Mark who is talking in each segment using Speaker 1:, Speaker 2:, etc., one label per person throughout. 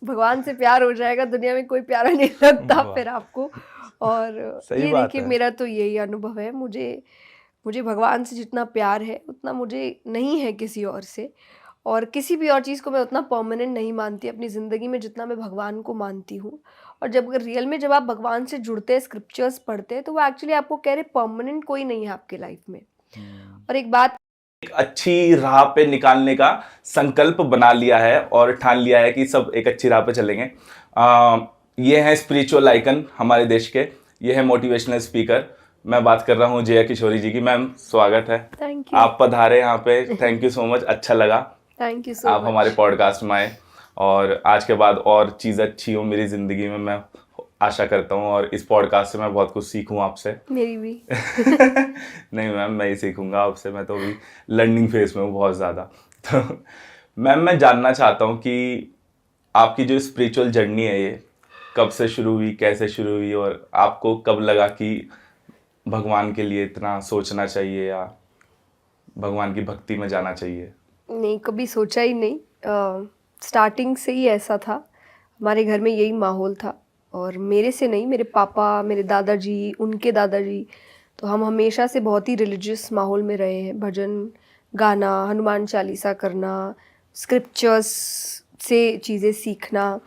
Speaker 1: भगवान से प्यार हो जाएगा, दुनिया में कोई प्यारा नहीं लगता फिर आपको। और
Speaker 2: सही
Speaker 1: ये
Speaker 2: बात
Speaker 1: देखिए,
Speaker 2: है।
Speaker 1: मेरा तो यही अनुभव है। मुझे मुझे भगवान से जितना प्यार है उतना मुझे नहीं है किसी और से, और किसी भी और चीज़ को मैं उतना परमानेंट नहीं मानती अपनी ज़िंदगी में जितना मैं भगवान को मानती हूँ। और जब अगर रियल में जब आप भगवान से जुड़ते हैं, स्क्रिप्चर्स पढ़ते हैं, तो वो एक्चुअली आपको कह रहे परमानेंट कोई नहीं है आपकी लाइफ में।
Speaker 2: हम्म।
Speaker 1: और एक बात,
Speaker 2: एक अच्छी राह पे निकालने का संकल्प बना लिया है और ठान लिया है कि सब एक अच्छी राह पे चलेंगे। ये हैं स्पिरिचुअल आइकन हमारे देश के, ये है मोटिवेशनल स्पीकर। मैं बात कर रहा हूँ जया किशोरी जी की। मैम, स्वागत है।
Speaker 1: Thank you.
Speaker 2: आप पधारे यहाँ पे, थैंक यू सो मच, अच्छा लगा
Speaker 1: थैंक यू सो
Speaker 2: आप हमारे
Speaker 1: मच।
Speaker 2: पॉडकास्ट में आए। और आज के बाद और चीज़ अच्छी हो मेरी ज़िंदगी में, मैं आशा करता हूँ, और इस पॉडकास्ट से मैं बहुत कुछ सीखूँ आपसे।
Speaker 1: मेरी भी।
Speaker 2: नहीं मैम, मैं ही सीखूंगा आपसे, मैं तो अभी लर्निंग फेज में हूँ बहुत ज़्यादा। तो मैम, मैं जानना चाहता हूँ कि आपकी जो स्पिरिचुअल जर्नी है ये कब से शुरू हुई, कैसे शुरू हुई, और आपको कब लगा कि भगवान के लिए इतना सोचना चाहिए या भगवान की भक्ति में जाना चाहिए?
Speaker 1: नहीं, कभी सोचा ही नहीं। स्टार्टिंग से ही ऐसा था, हमारे घर में यही माहौल था। और मेरे से नहीं, मेरे पापा, मेरे दादाजी, उनके दादाजी, तो हम हमेशा से बहुत ही रिलीजियस माहौल में रहे हैं। भजन गाना, हनुमान चालीसा करना, स्क्रिप्चर्स से चीज़ें सीखना,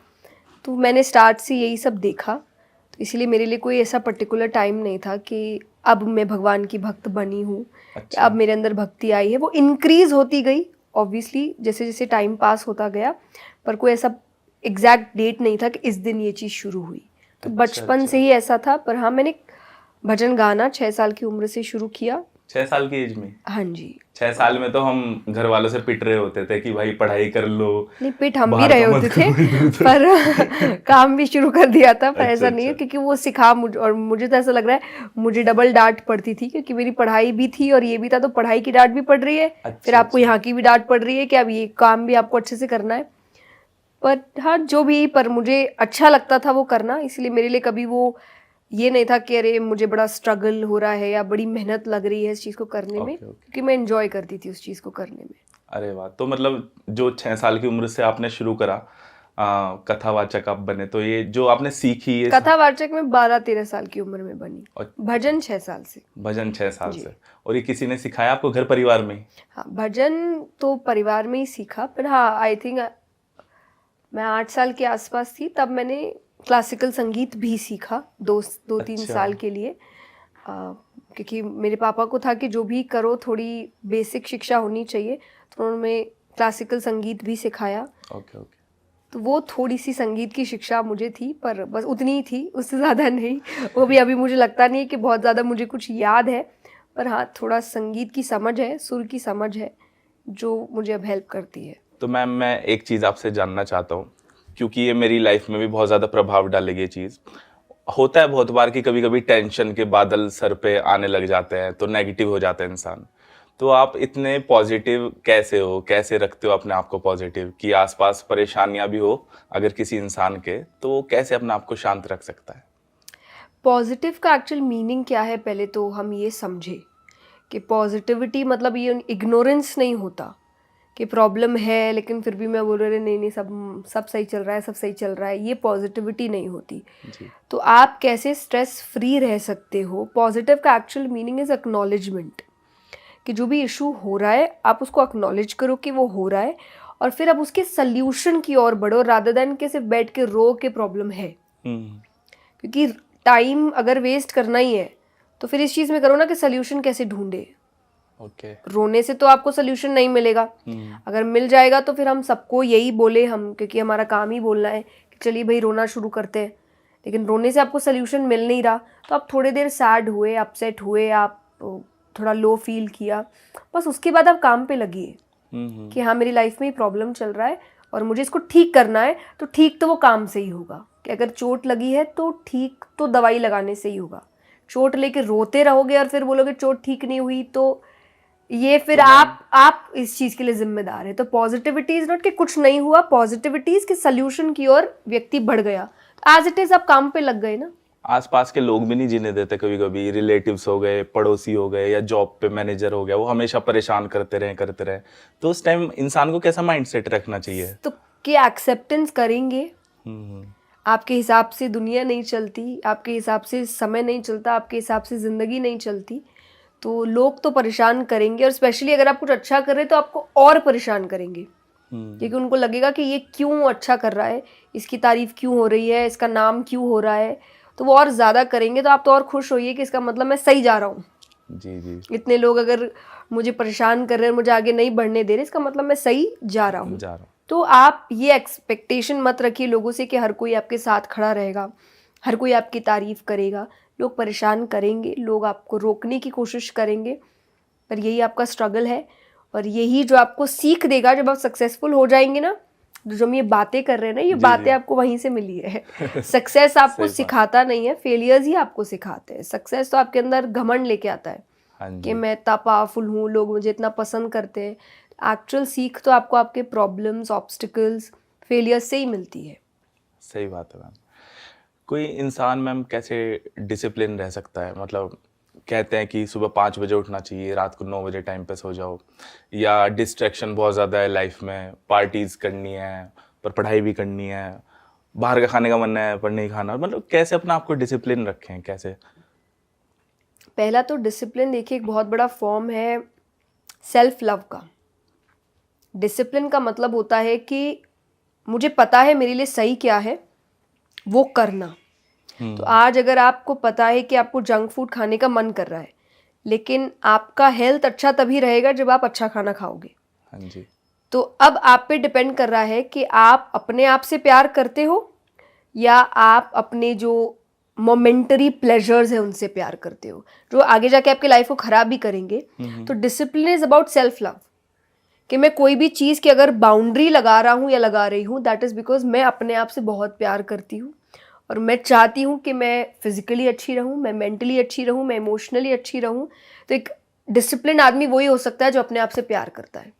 Speaker 1: तो मैंने स्टार्ट से यही सब देखा। तो इसीलिए मेरे लिए कोई ऐसा पर्टिकुलर टाइम नहीं था कि अब मैं भगवान की भक्त बनी हूँ,
Speaker 2: अच्छा।
Speaker 1: अब मेरे अंदर भक्ति आई है। वो इंक्रीज होती गई ऑब्वियसली जैसे जैसे टाइम पास होता गया, पर कोई ऐसा एग्जैक्ट डेट नहीं था कि इस दिन ये चीज़ शुरू हुई। तो
Speaker 2: अच्छा
Speaker 1: बचपन से
Speaker 2: अच्छा।
Speaker 1: ही ऐसा था। पर हाँ, मैंने भजन गाना 6 साल की उम्र से शुरू किया।
Speaker 2: 6 साल की एज में?
Speaker 1: हाँ जी।
Speaker 2: 6 साल में तो हम घर वालों से पिट रहे होते थे कि भाई पढ़ाई कर लो,
Speaker 1: नहीं, पिट हम भी
Speaker 2: बाहर
Speaker 1: रहे
Speaker 2: का मत
Speaker 1: होते थे,
Speaker 2: करो इधर उधर।
Speaker 1: पर काम भी शुरू कर दिया था। पर
Speaker 2: अच्छा
Speaker 1: ऐसा नहीं है,
Speaker 2: अच्छा।
Speaker 1: क्योंकि वो सिखा मुझे, और मुझे तो ऐसा लग रहा है मुझे डबल डांट पड़ती थी, क्योंकि मेरी पढ़ाई भी थी और ये भी था। तो पढ़ाई की डांट भी पड़ रही है, फिर
Speaker 2: अच्छा
Speaker 1: आपको
Speaker 2: अच्छा।
Speaker 1: यहाँ की भी डांट पड़ रही है कि अब ये काम भी आपको अच्छे से करना है। पर हाँ, जो भी, पर मुझे अच्छा लगता था वो करना, इसलिए मेरे लिए कभी वो ये नहीं था कि अरे मुझे बड़ा स्ट्रगल हो रहा है या बड़ी मेहनत लग रही है इस चीज़ को करने में,
Speaker 2: ओके ओके।
Speaker 1: क्योंकि मैं एंजॉय करती थी उस चीज़ को करने में।
Speaker 2: अरे वाह, तो मतलब जो 6 साल की उम्र से आपने शुरू करा, कथावाचक आप बने, तो ये जो आपने सीखी ये
Speaker 1: कथावाचक में 12-13 साल की उम्र में बनी।
Speaker 2: और
Speaker 1: भजन 6 साल से।
Speaker 2: भजन 6 साल
Speaker 1: जी।
Speaker 2: से? और ये किसी ने सिखाया आपको, घर परिवार में ही?
Speaker 1: हाँ, भजन तो परिवार में ही सीखा। पर हाँ, आई थिंक मैं 8 साल के आसपास थी तब मैंने क्लासिकल संगीत भी सीखा, 2-3
Speaker 2: अच्छा।
Speaker 1: साल के लिए। क्योंकि मेरे पापा को था कि जो भी करो थोड़ी बेसिक शिक्षा होनी चाहिए, तो उन्होंने क्लासिकल संगीत भी सिखाया।
Speaker 2: Okay okay.
Speaker 1: तो वो थोड़ी सी संगीत की शिक्षा मुझे थी, पर बस उतनी ही थी, उससे ज़्यादा नहीं। वो भी अभी मुझे लगता नहीं है कि बहुत ज़्यादा मुझे कुछ याद है। पर हाँ, थोड़ा संगीत की समझ है, सुर की समझ है, जो मुझे अब हेल्प करती है।
Speaker 2: तो मैम, मैं एक चीज़ आपसे जानना चाहता हूँ, क्योंकि ये मेरी लाइफ में भी बहुत ज़्यादा प्रभाव डालेगी ये चीज़। होता है बहुत बार कि कभी कभी टेंशन के बादल सर पे आने लग जाते हैं, तो नेगेटिव हो जाता है इंसान। तो आप इतने पॉजिटिव कैसे हो, कैसे रखते हो अपने आप को पॉजिटिव, कि आसपास परेशानियां भी हो अगर किसी इंसान के, तो वो कैसे अपने आप को शांत रख सकता है?
Speaker 1: पॉजिटिव का एक्चुअल मीनिंग क्या है, पहले तो हम ये समझे कि पॉजिटिविटी मतलब ये इग्नोरेंस नहीं होता कि प्रॉब्लम है लेकिन फिर भी मैं बोल रही नहीं नहीं, सब सब सही चल रहा है, सब सही चल रहा है, ये पॉजिटिविटी नहीं होती।
Speaker 2: जी।
Speaker 1: तो आप कैसे स्ट्रेस फ्री रह सकते हो, पॉजिटिव का एक्चुअल मीनिंग इज़ एक्नॉलेजमेंट, कि जो भी इशू हो रहा है आप उसको एक्नॉलेज करो कि वो हो रहा है, और फिर अब उसके सल्यूशन की ओर बढ़ो, रादर देन के सिर्फ बैठ के रो के प्रॉब्लम है।
Speaker 2: हम्म।
Speaker 1: क्योंकि टाइम अगर वेस्ट करना ही है तो फिर इस चीज़ में करो ना कि सल्यूशन कैसे ढूंढे।
Speaker 2: ओके।
Speaker 1: रोने से तो आपको सल्यूशन नहीं मिलेगा। अगर मिल जाएगा तो फिर हम सबको यही बोले, हम क्योंकि हमारा काम ही बोलना है कि चलिए भाई रोना शुरू करते हैं, लेकिन रोने से आपको सल्यूशन मिल नहीं रहा, तो आप थोड़ी देर सैड हुए, अपसेट हुए, आप थोड़ा लो फील किया, बस उसके बाद आप काम पे लगिए कि हाँ, मेरी लाइफ में ये प्रॉब्लम चल रहा है और मुझे इसको ठीक करना है। तो ठीक तो वो काम से ही होगा, कि अगर चोट लगी है तो ठीक तो दवाई लगाने से ही होगा। चोट लेके रोते रहोगे और फिर बोलोगे चोट ठीक नहीं हुई, तो ये फिर
Speaker 2: तो मैम,
Speaker 1: आप इस चीज़ के लिए जिम्मेदार है। तो पॉजिटिविटी इज नॉट कि कुछ नहीं हुआ, पॉजिटिविटी इज कि सल्यूशन की ओर व्यक्ति बढ़ गया, एज इट इज आप काम पे लग गए ना।
Speaker 2: आसपास के लोग भी नहीं जीने देते, कभी कभी रिलेटिव्स हो गए, पड़ोसी हो गए, या जॉब पे मैनेजर हो गया, वो हमेशा परेशान करते रहे। तो उस टाइम इंसान को कैसा माइंड सेट रखना चाहिए?
Speaker 1: तो कि एक्सेप्टेंस करेंगे, आपके हिसाब से दुनिया नहीं चलती, आपके हिसाब से समय नहीं चलता, आपके हिसाब से ज़िंदगी नहीं चलती, तो लोग तो परेशान करेंगे। और स्पेशली अगर आप कुछ अच्छा कर रहे हैं तो आपको और परेशान करेंगे, क्योंकि उनको लगेगा कि ये क्यों अच्छा कर रहा है, इसकी तारीफ़ क्यों हो रही है, इसका नाम क्यों हो रहा है, तो वो और ज़्यादा करेंगे। तो आप तो और खुश होइए कि इसका मतलब मैं सही जा रहा हूँ।
Speaker 2: जी जी
Speaker 1: इतने लोग अगर मुझे परेशान कर रहे हैं, मुझे आगे नहीं बढ़ने दे रहे, इसका मतलब मैं सही जा रहा हूँ। तो आप ये एक्सपेक्टेशन मत रखिए लोगों से कि हर कोई आपके साथ खड़ा रहेगा, हर कोई आपकी तारीफ़ करेगा। लोग परेशान करेंगे, लोग आपको रोकने की कोशिश करेंगे, पर यही आपका स्ट्रगल है और यही जो आपको सीख देगा जब आप सक्सेसफुल हो जाएंगे ना। जो हम ये बातें कर रहे हैं ना, ये बातें आपको वहीं से मिली है। सक्सेस आपको सिखाता नहीं है, फेलियर्स ही आपको सिखाते हैं। सक्सेस तो आपके अंदर घमंड लेके आता है कि मैं इतना पावरफुल हूँ, लोग मुझे इतना पसंद करते हैं। एक्चुअल सीख तो आपको आपके प्रॉब्लम्स, ऑब्स्टिकल्स, फेलियर्स से ही मिलती है।
Speaker 2: सही बात है मैम। कोई इंसान मैम कैसे डिसिप्लिन रह सकता है? मतलब कहते हैं कि सुबह 5 बजे उठना चाहिए, रात को 9 बजे टाइम पे सो जाओ, या डिस्ट्रैक्शन बहुत ज़्यादा है लाइफ में, पार्टीज करनी है पर पढ़ाई भी करनी है, बाहर का खाने का मन है पर नहीं खाना, मतलब कैसे अपना आपको डिसिप्लिन रखें कैसे?
Speaker 1: पहला तो डिसिप्लिन देखिए एक बहुत बड़ा फॉर्म है सेल्फ लव का। डिसिप्लिन का मतलब होता है कि मुझे पता है मेरे लिए सही क्या है, वो करना। तो आज अगर आपको पता है कि आपको जंक फूड खाने का मन कर रहा है, लेकिन आपका हेल्थ अच्छा तभी रहेगा जब आप अच्छा खाना खाओगे।
Speaker 2: हाँ जी।
Speaker 1: तो अब आप पे डिपेंड कर रहा है कि आप अपने आप से प्यार करते हो या आप अपने जो मोमेंटरी प्लेजर्स है उनसे प्यार करते हो, जो आगे जाके आपकी लाइफ को खराब भी करेंगे। तो discipline is about self love, कि मैं कोई भी चीज़ की अगर बाउंड्री लगा रहा हूँ या लगा रही हूँ, दैट इज़ बिकॉज मैं अपने आप से बहुत प्यार करती हूँ और मैं चाहती हूँ कि मैं फिजिकली अच्छी रहूँ, मैं मेंटली अच्छी रहूँ, मैं इमोशनली अच्छी रहूँ। तो एक डिसिप्लिन आदमी वही हो सकता है जो अपने आप से प्यार करता है।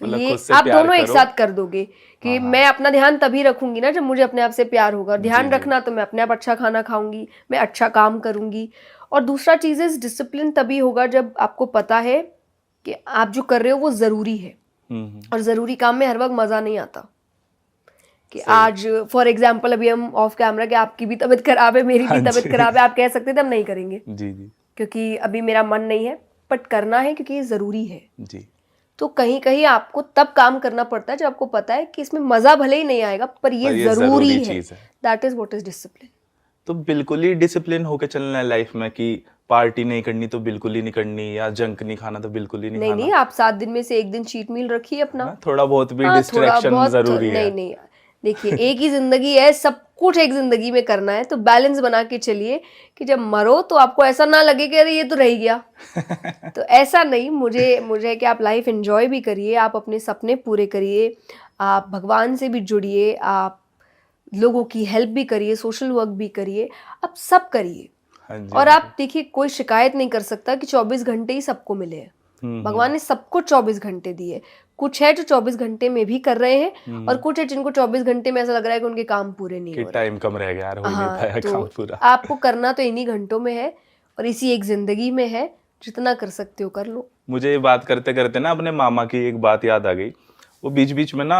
Speaker 1: तो
Speaker 2: मतलब
Speaker 1: ये
Speaker 2: खुद से
Speaker 1: आप
Speaker 2: प्यार
Speaker 1: दोनों एक
Speaker 2: करो।
Speaker 1: साथ कर दोगे कि मैं अपना ध्यान तभी रखूंगी ना जब मुझे अपने आप से प्यार होगा। और ध्यान
Speaker 2: जी।
Speaker 1: रखना तो मैं अपने आप अच्छा खाना खाऊंगी, मैं अच्छा काम करूंगी। और दूसरा चीज़ इज डिसिप्लिन तभी होगा जब आपको पता है कि आप जो कर रहे हो वो ज़रूरी है। और ज़रूरी काम में हर वक्त मज़ा नहीं आता कि आज फॉर एग्जाम्पल अभी हम ऑफ कैमरा कि आपकी भी तबीयत खराब है, मेरी भी तबीयत खराब है, आप कह सकते थे हम नहीं करेंगे
Speaker 2: जी जी
Speaker 1: क्योंकि अभी मेरा मन नहीं है, बट करना है क्योंकि ये ज़रूरी है।
Speaker 2: जी।
Speaker 1: तो कहीं कहीं आपको तब काम करना पड़ता है जब आपको पता है कि इसमें मज़ा भले ही नहीं आएगा पर ये ज़रूरी है।
Speaker 2: चीज़ है।
Speaker 1: That is what is discipline.
Speaker 2: तो बिल्कुल ही डिसिप्लिन होके चलना है लाइफ में कि पार्टी नहीं करनी तो बिल्कुल ही नहीं करनी, या जंक नहीं खाना तो बिल्कुल ही नहीं खाना।
Speaker 1: नहीं, आप 7 दिन में से एक दिन चीट मील रखिए अपना।
Speaker 2: ना, थोड़ा बहुत भी
Speaker 1: हाँ, थोड़ा
Speaker 2: डिस्ट्रैक्शन
Speaker 1: बहुत
Speaker 2: जरूरी है।
Speaker 1: नहीं, देखिए एक ही जिंदगी है, सब कुछ एक जिंदगी में करना है, तो बैलेंस बना के चलिए कि जब मरो तो आपको ऐसा ना लगे कि अरे ये तो रह गया। तो ऐसा नहीं, मुझे है कि आप लाइफ एंजॉय भी करिए, आप अपने सपने पूरे करिए, आप भगवान से भी जुड़िए, आप लोगों की हेल्प भी करिए, सोशल वर्क भी करिए, आप सब करिए।
Speaker 2: हाँ जी,
Speaker 1: और
Speaker 2: हाँ
Speaker 1: आप देखिए कोई शिकायत नहीं कर सकता कि 24 घंटे ही सबको मिले हैं। भगवान ने सबको 24 घंटे दिए। कुछ है जो 24 घंटे में भी कर रहे हैं और कुछ है जिनको 24 घंटे में ऐसा लग रहा है कि उनके काम पूरे नहीं
Speaker 2: कि
Speaker 1: हो रहे।
Speaker 2: टाइम कम रह गया यार, हो ही नहीं पाया काम
Speaker 1: तो
Speaker 2: पूरा।
Speaker 1: आपको करना तो इन्हीं घंटों में है और इसी एक जिंदगी में है, जितना कर सकते हो कर लो।
Speaker 2: मुझे ये बात करते करते ना अपने मामा की एक बात याद आ गई। वो बीच बीच में ना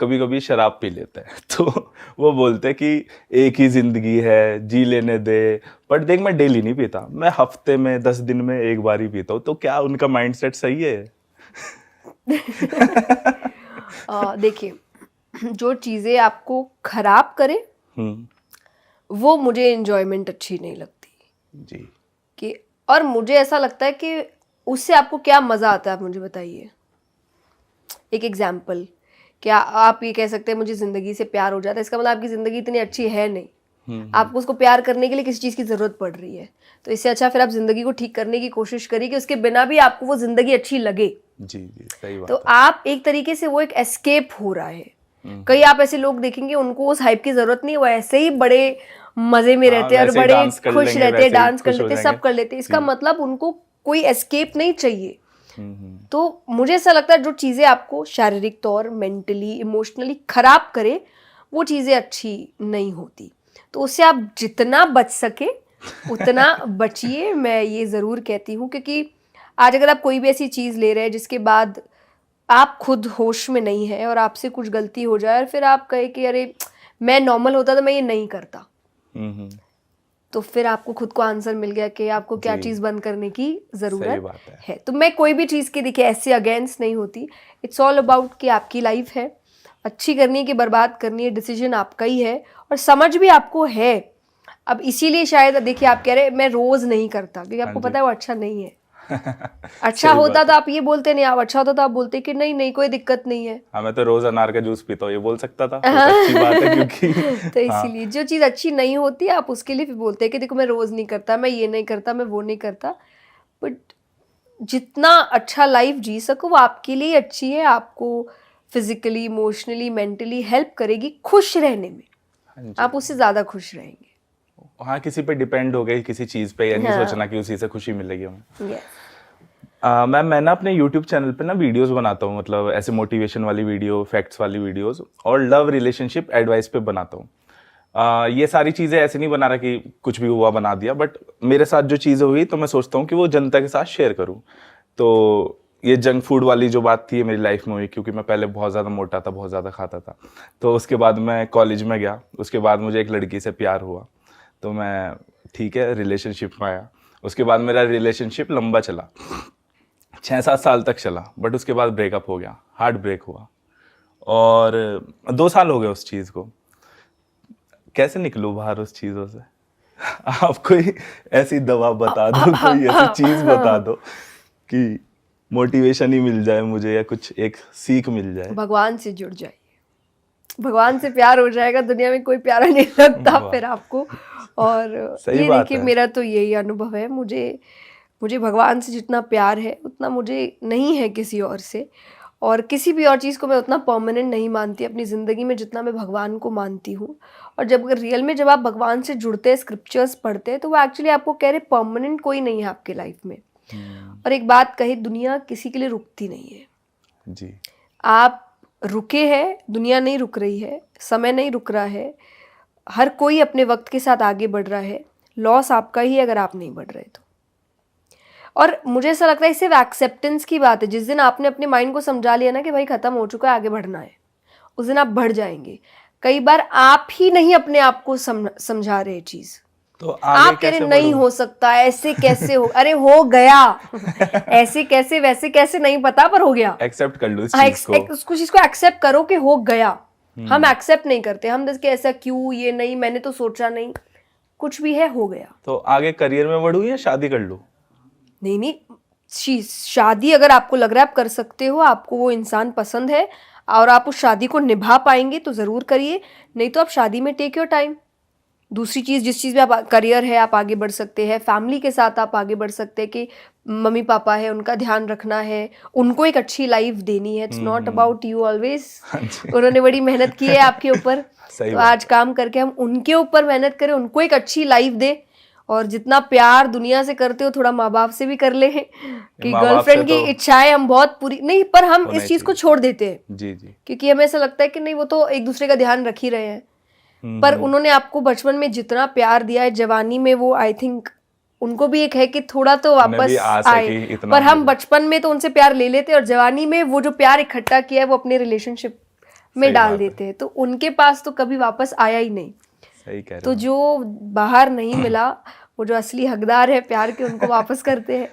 Speaker 2: कभी कभी शराब पी लेते हैं तो वो बोलते हैं कि एक ही जिंदगी है, जी लेने दे। बट देख, मैं डेली नहीं पीता, मैं हफ्ते में 10 दिन में एक बार ही पीता हूँ। तो क्या उनका माइंडसेट सही है?
Speaker 1: देखिए, जो चीज़ें आपको खराब करे वो मुझे एंजॉयमेंट अच्छी नहीं लगती
Speaker 2: जी।
Speaker 1: कि, और मुझे ऐसा लगता है कि उससे आपको क्या मज़ा आता है, आप मुझे बताइए। एक एग्जाम्पल, क्या आप ये कह सकते हैं मुझे ज़िंदगी से प्यार हो जाता है, इसका मतलब आपकी ज़िंदगी इतनी अच्छी है नहीं। आपको उसको प्यार करने के लिए किसी चीज़ की ज़रूरत पड़ रही है, तो इससे अच्छा फिर आप ज़िंदगी को ठीक करने की कोशिश करिए कि उसके बिना भी आपको वो ज़िंदगी अच्छी लगे।
Speaker 2: जी जी, सही बात
Speaker 1: तो
Speaker 2: है।
Speaker 1: आप एक तरीके से वो एक एस्केप हो रहा है। कई आप ऐसे लोग देखेंगे उनको उस हाइप की ज़रूरत नहीं, वो ऐसे ही बड़े मज़े में रहते हैं और
Speaker 2: वैसे ही
Speaker 1: बड़े
Speaker 2: डांस कर
Speaker 1: खुश
Speaker 2: लेंगे,
Speaker 1: रहते हैं,
Speaker 2: वैसे ही
Speaker 1: डांस कर
Speaker 2: खुश हो
Speaker 1: लेते हैं,
Speaker 2: जाएंगे।
Speaker 1: सब कर लेते हैं। इसका
Speaker 2: जी।
Speaker 1: मतलब उनको कोई एस्केप नहीं चाहिए। तो मुझे ऐसा लगता है जो चीज़ें आपको शारीरिक तौर, मेंटली, इमोशनली खराब करे वो चीज़ें अच्छी नहीं होती। तो उससे आप जितना बच सके उतना बचिए, मैं ये ज़रूर कहती हूँ। क्योंकि आज अगर आप कोई भी ऐसी चीज़ ले रहे हैं जिसके बाद आप खुद होश में नहीं है और आपसे कुछ गलती हो जाए और फिर आप कहे कि अरे मैं नॉर्मल होता तो मैं ये नहीं करता।
Speaker 2: हम्म।
Speaker 1: तो फिर आपको खुद को आंसर मिल गया कि आपको क्या
Speaker 2: जी।
Speaker 1: चीज़ बंद करने की
Speaker 2: सही
Speaker 1: ज़रूरत
Speaker 2: बात है।
Speaker 1: है। तो मैं कोई भी चीज़ के देखिए ऐसे अगेंस्ट नहीं होती। इट्स ऑल अबाउट कि आपकी लाइफ है, अच्छी करनी है कि बर्बाद करनी है, डिसीजन आपका ही है और समझ भी आपको है। अब इसीलिए शायद देखिए आप कह रहे मैं रोज़ नहीं करता क्योंकि आपको
Speaker 2: हाँ जी।
Speaker 1: पता है वो अच्छा नहीं है। अच्छा
Speaker 2: सही
Speaker 1: होता
Speaker 2: बात
Speaker 1: तो
Speaker 2: है।
Speaker 1: आप ये बोलते नहीं, आप अच्छा होता तो आप बोलते कि नहीं नहीं कोई दिक्कत नहीं है।
Speaker 2: हाँ, मैं तो रोज अनार का जूस पीता हूँ, ये बोल सकता था, वो तो अच्छी बात है क्योंकि
Speaker 1: तो
Speaker 2: हाँ।
Speaker 1: इसीलिए जो चीज़ अच्छी नहीं होती आप उसके लिए फिर बोलते हैं कि देखो मैं रोज़ नहीं करता, मैं ये नहीं करता, मैं वो नहीं करता। बट जितना अच्छा लाइफ जी सको वो आपके लिए अच्छी है, आपको फिजिकली, इमोशनली, मेंटली हेल्प करेगी खुश रहने में।
Speaker 2: हाँ जी।
Speaker 1: आप उससे ज़्यादा खुश रहेंगे।
Speaker 2: हाँ, किसी पे डिपेंड हो गई किसी चीज पे, या नहीं
Speaker 1: हाँ।
Speaker 2: सोचना कि उसी से खुशी मिलेगी हमें।
Speaker 1: यस।
Speaker 2: मैम, मैं ना अपने YouTube चैनल पे ना वीडियोस बनाता हूँ, मतलब ऐसे मोटिवेशन वाली वीडियो, फैक्ट्स वाली वीडियोस और लव रिलेशनशिप एडवाइस पे बनाता हूँ। ये सारी चीज़ें ऐसे नहीं बना रहा कि कुछ भी हुआ बना दिया, बट मेरे साथ जो चीज़ें हुई तो मैं सोचता हूँ कि वो जनता के साथ शेयर करूँ। तो ये जंक फूड वाली जो बात थी ये मेरी लाइफ में हुई, क्योंकि मैं पहले बहुत ज़्यादा मोटा था, बहुत ज़्यादा खाता था। तो उसके बाद मैं कॉलेज में गया, उसके बाद मुझे एक लड़की से प्यार हुआ, तो मैं ठीक है रिलेशनशिप में आया। उसके बाद मेरा रिलेशनशिप लंबा चला, 6-7 साल तक चला, बट उसके बाद ब्रेकअप हो गया, हार्ट ब्रेक हुआ और 2 साल हो गए उस चीज़ को। कैसे निकलूँ बाहर उस चीज़ों से? आप कोई ऐसी दवा बता दो, कोई ऐसी चीज़ बता दो कि मोटिवेशन ही मिल जाए मुझे, या कुछ एक सीख मिल जाए।
Speaker 1: भगवान से जुड़ जाइए, भगवान से प्यार हो जाएगा, दुनिया में कोई प्यारा नहीं लगता
Speaker 2: वाह।
Speaker 1: फिर आपको। और
Speaker 2: सही
Speaker 1: ये
Speaker 2: बात
Speaker 1: देखिए
Speaker 2: है।
Speaker 1: मेरा तो यही अनुभव है, मुझे भगवान से जितना प्यार है उतना मुझे नहीं है किसी और से, और किसी भी और चीज़ को मैं उतना परमानेंट नहीं मानती अपनी ज़िंदगी में जितना मैं भगवान को मानती हूँ। और जब रियल में जब आप भगवान से जुड़ते हैं, स्क्रिप्चर्स पढ़ते हैं, तो वो एक्चुअली आपको कह रहे परमानेंट कोई नहीं है आपके लाइफ में। और एक बात कही, दुनिया किसी के लिए रुकती नहीं है।
Speaker 2: जी।
Speaker 1: आप रुके हैं, दुनिया नहीं रुक रही है, समय नहीं रुक रहा है, हर कोई अपने वक्त के साथ आगे बढ़ रहा है। लॉस आपका ही है अगर आप नहीं बढ़ रहे तो। और मुझे ऐसा लगता है ये सिर्फ एक्सेप्टेंस की बात है। जिस दिन आपने अपने माइंड को समझा लिया ना कि भाई ख़त्म हो चुका है, आगे बढ़ना है, उस दिन आप बढ़ जाएंगे। कई बार आप ही नहीं अपने आप को समझा रहे चीज़,
Speaker 2: तो आगे
Speaker 1: आप कह रहे
Speaker 2: कैसे
Speaker 1: नहीं
Speaker 2: बढ़ूं?
Speaker 1: हो सकता, ऐसे कैसे हो, अरे हो गया। ऐसे कैसे वैसे कैसे नहीं पता, पर हो गया।
Speaker 2: एक्सेप्ट कर लो इस
Speaker 1: हाँ,
Speaker 2: चीज को।
Speaker 1: उसको चीज़ को एक्सेप्ट करो कि हो गया। हम एक्सेप्ट नहीं करते, हम जैसे ऐसा क्यों, ये नहीं, मैंने तो सोचा नहीं, कुछ भी है, हो गया।
Speaker 2: तो आगे करियर में बढ़ूं या शादी कर लूं?
Speaker 1: नहीं नहीं, शादी अगर आपको लग रहा है आप कर सकते हो, आपको वो इंसान पसंद है और आप उस शादी को निभा पाएंगे तो ज़रूर करिए, नहीं तो आप शादी में टेक योर टाइम। दूसरी चीज़, जिस चीज़ में आप करियर है आप आगे बढ़ सकते हैं, फैमिली के साथ आप आगे बढ़ सकते हैं कि मम्मी पापा है उनका ध्यान रखना है, उनको एक अच्छी लाइफ देनी है। It's not about you always. उन्होंने बड़ी मेहनत की है आपके ऊपर,
Speaker 2: सही
Speaker 1: तो
Speaker 2: बात
Speaker 1: आज काम करके हम उनके ऊपर मेहनत करें, उनको एक अच्छी लाइफ दे। और जितना प्यार दुनिया से करते हो थोड़ा माँ बाप से भी कर ले, कि
Speaker 2: माँ बाप
Speaker 1: गर्लफ्रेंड
Speaker 2: से
Speaker 1: की
Speaker 2: तो
Speaker 1: इच्छाएं हम बहुत पूरी नहीं, पर हम
Speaker 2: होना
Speaker 1: इस
Speaker 2: ही
Speaker 1: चीज़ को
Speaker 2: चाहिए।
Speaker 1: छोड़ देते हैं
Speaker 2: जी जी।
Speaker 1: क्योंकि हमें ऐसा लगता है कि नहीं वो तो एक दूसरे का ध्यान रख ही रहे हैं। पर उन्होंने आपको बचपन में जितना प्यार दिया है, जवानी में वो आई थिंक उनको भी एक है कि थोड़ा तो
Speaker 2: उन्हें भी
Speaker 1: वापस
Speaker 2: आस है
Speaker 1: आए।
Speaker 2: कि इतना
Speaker 1: पर हम
Speaker 2: मिले।
Speaker 1: बचपन में तो उनसे प्यार ले लेते हैं और जवानी में वो जो प्यार इकट्ठा किया है वो अपने रिलेशनशिप में
Speaker 2: सही
Speaker 1: डाल
Speaker 2: बात है।
Speaker 1: देते हैं, तो उनके पास तो कभी वापस आया ही नहीं।
Speaker 2: सही कह रहे
Speaker 1: तो
Speaker 2: हो।
Speaker 1: जो बाहर नहीं मिला, वो जो असली हकदार है प्यार के, उनको वापस करते हैं।